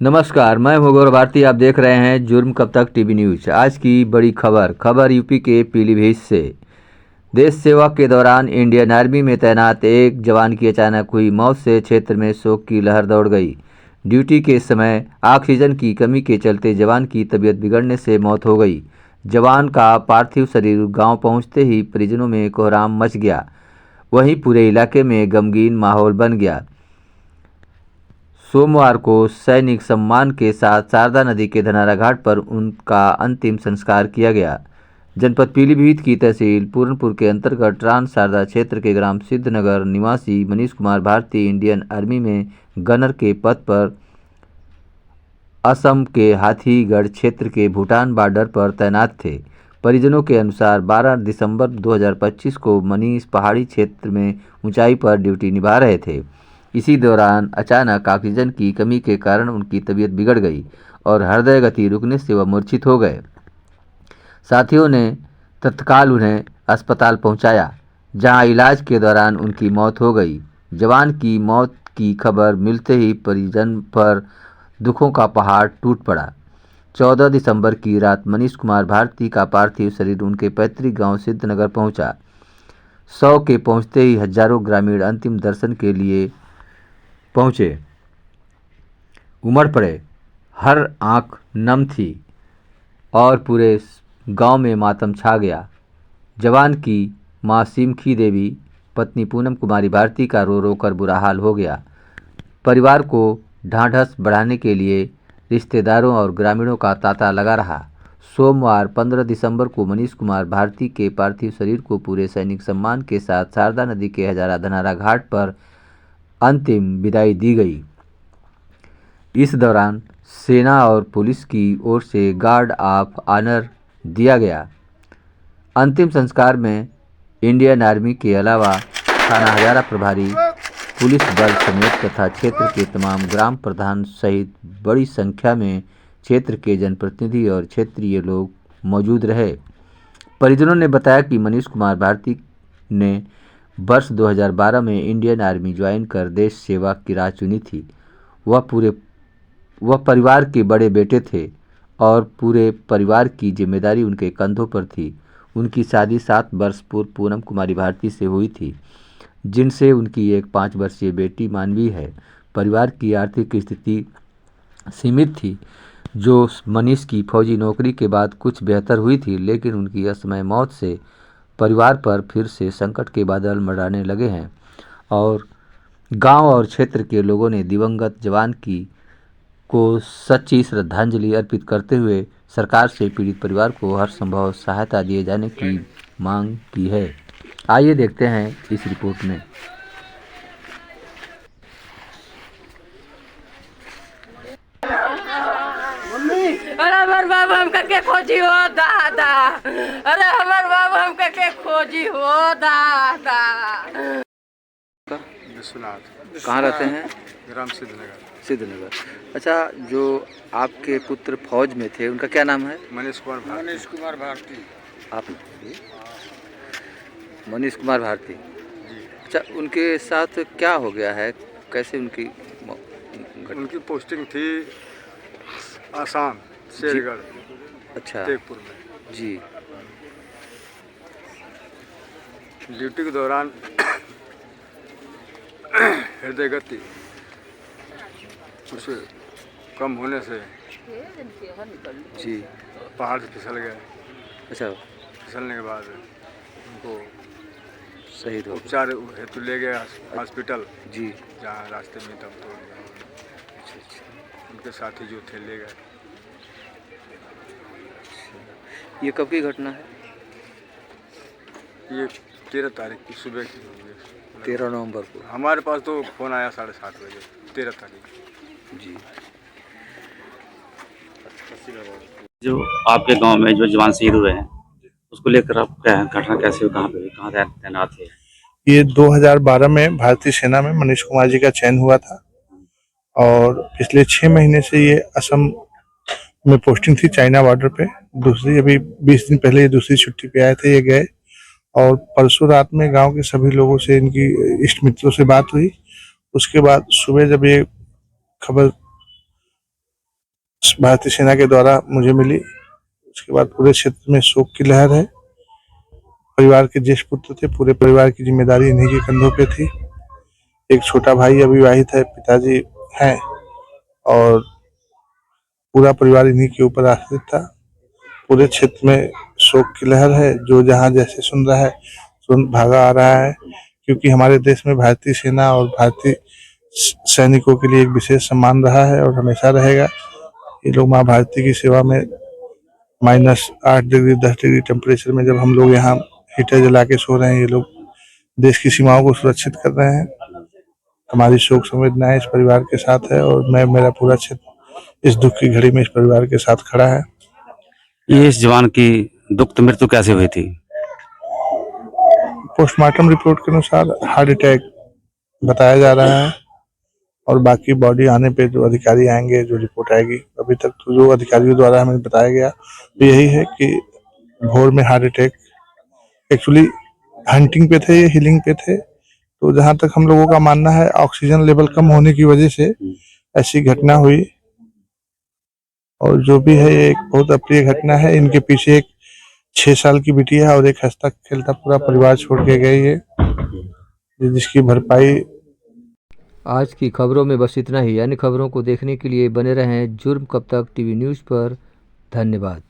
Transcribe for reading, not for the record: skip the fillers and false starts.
नमस्कार, मैं हूं गौरव भारती। आप देख रहे हैं जुर्म कब तक टीवी न्यूज। आज की बड़ी खबर यूपी के पीलीभीत से। देश सेवा के दौरान इंडियन आर्मी में तैनात एक जवान की अचानक हुई मौत से क्षेत्र में शोक की लहर दौड़ गई। ड्यूटी के समय ऑक्सीजन की कमी के चलते जवान की तबीयत बिगड़ने से मौत हो गई। जवान का पार्थिव शरीर गांव पहुंचते ही परिजनों में कोहराम मच गया। वहीं पूरे इलाके में गमगीन माहौल बन गया। सोमवार को सैनिक सम्मान के साथ शारदा नदी के धनारा घाट पर उनका अंतिम संस्कार किया गया। जनपद पीलीभीत की तहसील पूरनपुर के अंतर्गत ट्रांस शारदा क्षेत्र के ग्राम सिद्धनगर निवासी मनीष कुमार भारती इंडियन आर्मी में गनर के पद पर असम के हाथीगढ़ क्षेत्र के भूटान बॉर्डर पर तैनात थे। परिजनों के अनुसार 12 दिसंबर 2025 को मनीष पहाड़ी क्षेत्र में ऊंचाई पर ड्यूटी निभा रहे थे। इसी दौरान अचानक ऑक्सीजन की कमी के कारण उनकी तबीयत बिगड़ गई और हृदय गति रुकने से वह मूर्छित हो गए। साथियों ने तत्काल उन्हें अस्पताल पहुंचाया, जहां इलाज के दौरान उनकी मौत हो गई। जवान की मौत की खबर मिलते ही परिजन पर दुखों का पहाड़ टूट पड़ा। 14 दिसंबर की रात मनीष कुमार भारती का पार्थिव शरीर उनके पैतृक गांव सिद्धनगर पहुंचा। 100 के पहुंचते ही हजारों ग्रामीण अंतिम दर्शन के लिए पहुंचे, उमड़ पड़े। हर आंख नम थी और पूरे गांव में मातम छा गया। जवान की मां सिमखी देवी, पत्नी पूनम कुमारी भारती का रो रो कर बुरा हाल हो गया। परिवार को ढांढस बढ़ाने के लिए रिश्तेदारों और ग्रामीणों का तांता लगा रहा। सोमवार 15 दिसंबर को मनीष कुमार भारती के पार्थिव शरीर को पूरे सैनिक सम्मान के साथ शारदा नदी के हजारा धनारा घाट पर अंतिम विदाई दी गई। इस दौरान सेना और पुलिस की ओर से गार्ड ऑफ ऑनर दिया गया। अंतिम संस्कार में इंडियन आर्मी के अलावा थाना हजारा प्रभारी, पुलिस बल समेत तथा क्षेत्र के तमाम ग्राम प्रधान सहित बड़ी संख्या में क्षेत्र के जनप्रतिनिधि और क्षेत्रीय लोग मौजूद रहे। परिजनों ने बताया कि मनीष कुमार भारती ने वर्ष 2012 में इंडियन आर्मी ज्वाइन कर देश सेवा की राह चुनी थी। वह परिवार के बड़े बेटे थे और पूरे परिवार की जिम्मेदारी उनके कंधों पर थी। उनकी शादी 7 वर्ष पूर्व पूनम कुमारी भारती से हुई थी, जिनसे उनकी एक 5 वर्षीय बेटी मानवी है। परिवार की आर्थिक स्थिति सीमित थी, जो मनीष की फौजी नौकरी के बाद कुछ बेहतर हुई थी, लेकिन उनकी असमय मौत से परिवार पर फिर से संकट के बादल मंडराने लगे हैं और गांव और क्षेत्र के लोगों ने दिवंगत जवान को सच्ची श्रद्धांजलि अर्पित करते हुए सरकार से पीड़ित परिवार को हर संभव सहायता दिए जाने की मांग की है। आइए देखते हैं इस रिपोर्ट में। अरे हमार बाबू हम करके खोजी हो दादा, अरे हमार बाबू हम करके खोजी हो दादा। विश्वनाथ। कहाँ रहते हैं? ग्राम सिद्धनगर। सिद्धनगर। अच्छा, जो आपके पुत्र फौज में थे उनका क्या नाम है? मनीष कुमार भारती। आप मनीष कुमार भारती। अच्छा, उनके साथ क्या हो गया है? कैसे उनकी पोस्टिंग थी आसाम शेरगढ़, अच्छा, तेगपुर में जी। ड्यूटी के दौरान हृदय गति उसे कम होने से जी पहाड़ से फिसल गए। अच्छा, फिसलने के बाद उनको शहीद हो उपचार हेतु ले गए हॉस्पिटल, जी। जहाँ रास्ते में दम तोड़ गया। उनके साथी जो थे ले गए। ये कब की घटना है? ये 13 तारीख की सुबह की हुई है। 13 नवंबर को। हमारे पास तो फ़ोन आया 7:30 बजे 13 तारीख। जी। जो आपके गांव में जो जवान शहीद हुए हैं, उसको लेकर आप क्या घटना कैसे हुई, कहाँ तैनात थे? ये 2012 में भारतीय सेना में मनीष कुमार जी का चयन हुआ था और पिछले 6 महीने से ये असम में पोस्टिंग थी, चाइना बॉर्डर पे। दूसरी अभी 20 दिन पहले ये दूसरी छुट्टी पे आए थे, ये गए। और परसों रात में गांव के सभी लोगों से, इनकी इष्ट मित्रों से बात हुई। उसके बाद सुबह जब ये खबर भारतीय सेना के द्वारा मुझे मिली। उसके बाद पूरे क्षेत्र में शोक की लहर है। परिवार के ज्येष्ठ पुत्र थे, पूरे परिवार की जिम्मेदारी इन्हीं के कंधों पे थी। एक छोटा भाई अविवाहित है, पिताजी हैं और पूरा परिवार इन्हीं के ऊपर आश्रित था। पूरे क्षेत्र में शोक की लहर है। जो जहाँ जैसे सुन रहा है सुन भागा आ रहा है, क्योंकि हमारे देश में भारतीय सेना और भारतीय सैनिकों के लिए एक विशेष सम्मान रहा है और हमेशा रहेगा। ये लोग माँ भारती की सेवा में -8 डिग्री 10 डिग्री टेम्परेचर में जब हम लोग यहाँ हीटर जला के सो रहे हैं, ये लोग देश की सीमाओं को सुरक्षित कर रहे हैं। हमारी शोक संवेदनाएं इस परिवार के साथ है और मेरा पूरा क्षेत्र इस दुख की घड़ी में इस परिवार के साथ खड़ा है। ये इस जवान की दुखद मृत्यु कैसे हुई थी? पोस्टमार्टम रिपोर्ट के अनुसार हार्ट अटैक बताया जा रहा है और बाकी बॉडी आने पे जो अधिकारी आएंगे, जो रिपोर्ट आएगी, अभी तक तो जो अधिकारियों द्वारा हमें बताया गया तो यही है कि भोर में हार्ट अटैक, एक्चुअली हंटिंग पे थे, ये हीलिंग पे थे। तो जहां तक हम लोगों का मानना है ऑक्सीजन लेवल कम होने की वजह से ऐसी घटना हुई और जो भी है ये एक बहुत अप्रिय घटना है। इनके पीछे एक 6 साल की बिटिया और एक हंसता खेलता पूरा परिवार छोड़ के गई है, जिसकी भरपाई। आज की खबरों में बस इतना ही। अन्य खबरों को देखने के लिए बने रहें जुर्म कब तक टीवी न्यूज़ पर। धन्यवाद।